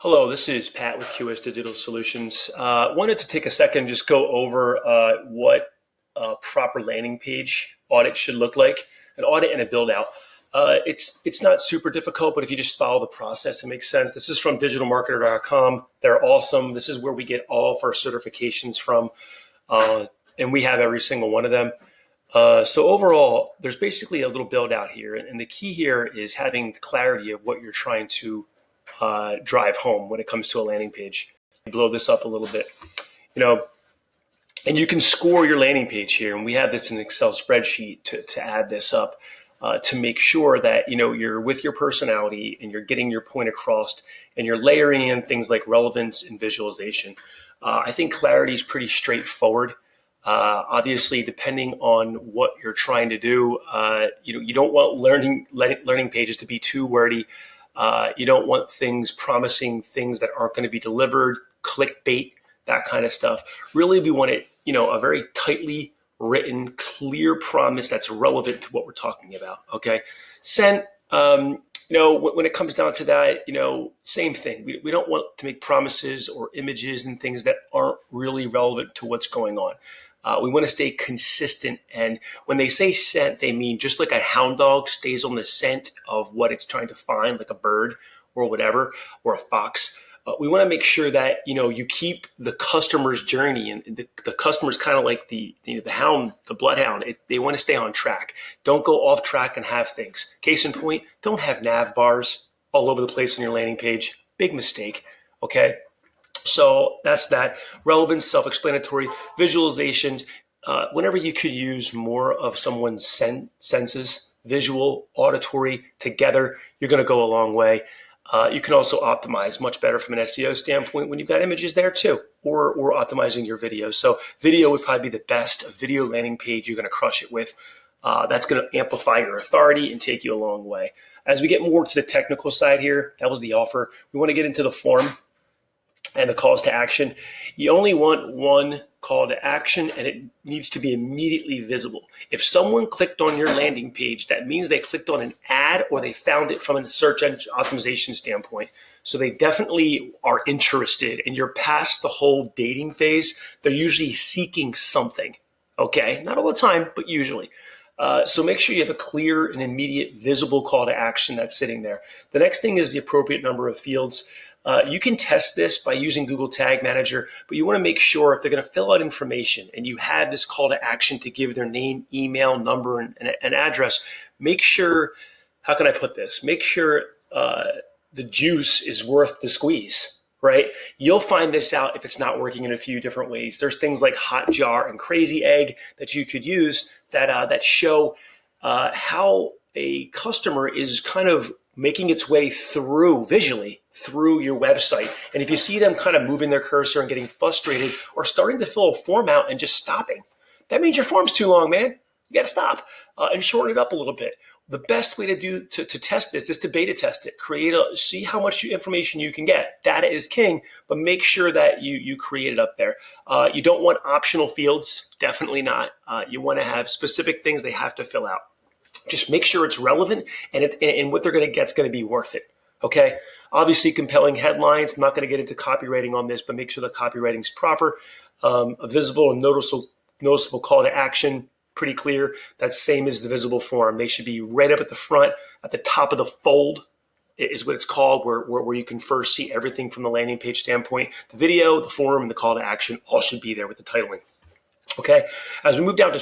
Hello, this is Pat with QS Digital Solutions. Wanted to take a second and just go over what a proper landing page audit should look like, an audit and a build out. It's not super difficult, but if you just follow the process, it makes sense. This is from digitalmarketer.com. They're awesome. This is where we get all of our certifications from, and we have every single one of them. So overall, there's basically a little build out here, and the key here is having clarity of what you're trying to drive home when it comes to a landing page. Blow this up a little bit, and you can score your landing page here. And we have this in an Excel spreadsheet to add this up to make sure that, you're with your personality and you're getting your point across and you're layering in things like relevance and visualization. I think clarity is pretty straightforward. Obviously, depending on what you're trying to do, you don't want learning pages to be too wordy. You don't want things promising things that aren't going to be delivered, clickbait, that kind of stuff. Really, we want it, a very tightly written, clear promise that's relevant to what we're talking about. Okay. Sent, when it comes down to that, same thing. We don't want to make promises or images and things that aren't really relevant to what's going on. We want to stay consistent. And when they say scent, they mean just like a hound dog stays on the scent of what it's trying to find, like a bird or whatever, or a fox. We want to make sure that, you keep the customer's journey, and the customer's kind of like the hound, the bloodhound. They want to stay on track. Don't go off track and have things. Case in point, don't have nav bars all over the place on your landing page. Big mistake. Okay. So that's that. Relevance, self-explanatory, visualizations. Whenever you could use more of someone's senses, visual, auditory, together, you're going to go a long way. You can also optimize much better from an SEO standpoint when you've got images there too, or optimizing your videos. So video would probably be the best. A video landing page, you're going to crush it with. That's going to amplify your authority and take you a long way. As we get more to the technical side here, that was the offer. We want to get into the form and the calls to action. You only want one call to action, and it needs to be immediately visible. If someone clicked on your landing page, that means they clicked on an ad or they found it from a search engine optimization standpoint. So they definitely are interested, and you're past the whole dating phase. They're usually seeking something. Okay, not all the time, but usually. So make sure you have a clear and immediate visible call to action that's sitting there. The next thing is the appropriate number of fields. You can test this by using Google Tag Manager, but you want to make sure if they're going to fill out information and you have this call to action to give their name, email, number, and address, make sure, how can I put this? Make sure the juice is worth the squeeze, right? You'll find this out if it's not working in a few different ways. There's things like Hotjar and Crazy Egg that you could use that show how a customer is kind of making its way visually through your website. And if you see them kind of moving their cursor and getting frustrated or starting to fill a form out and just stopping, that means your form's too long, man. You got to stop and shorten it up a little bit. The best way to test this is to beta test it. See how much information you can get. Data is king, but make sure that you create it up there. You don't want optional fields, definitely not. You want to have specific things they have to fill out. Just make sure it's relevant and what they're going to get is going to be worth it. Okay. Obviously, compelling headlines. I'm not going to get into copywriting on this, but make sure the copywriting is proper. A visible and noticeable call to action, pretty clear. That's same as the visible form. They should be right up at the front, at the top of the fold is what it's called, where you can first see everything from the landing page standpoint. The video, the form, and the call to action all should be there with the titling. Okay. As we move down to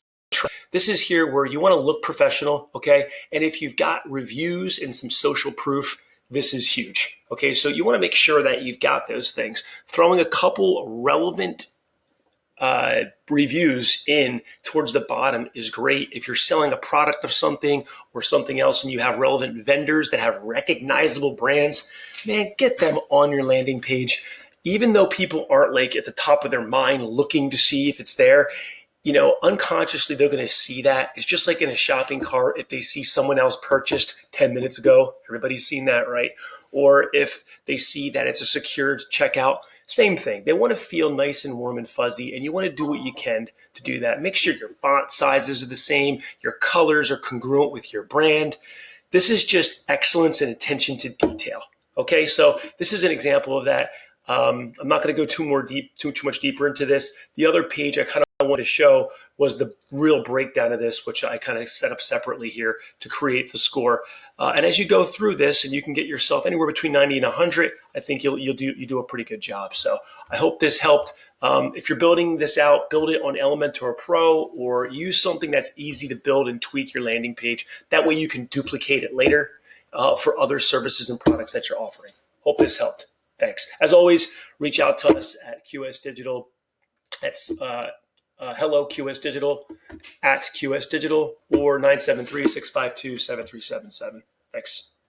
this is here where you want to look professional, okay? And if you've got reviews and some social proof, this is huge, okay? So you want to make sure that you've got those things. Throwing a couple relevant reviews in towards the bottom is great. If you're selling a product of something or something else and you have relevant vendors that have recognizable brands, man, get them on your landing page. Even though people aren't like at the top of their mind looking to see if it's there, unconsciously, they're going to see that. It's just like in a shopping cart. If they see someone else purchased 10 minutes ago, everybody's seen that, right? Or if they see that it's a secured checkout, same thing. They want to feel nice and warm and fuzzy, and you want to do what you can to do that. Make sure your font sizes are the same. Your colors are congruent with your brand. This is just excellence and attention to detail. Okay, so this is an example of that. I'm not going to go too much deeper into this. The other page I kind of wanted to show was the real breakdown of this, which I kind of set up separately here to create the score. And as you go through this, and you can get yourself anywhere between 90 and 100, I think you do a pretty good job. So I hope this helped. If you're building this out, build it on Elementor Pro, or use something that's easy to build and tweak your landing page. That way you can duplicate it later for other services and products that you're offering. Hope this helped. Thanks. As always, reach out to us at QS Digital. That's hello QS Digital at QS Digital, or 973-652-7377. Thanks.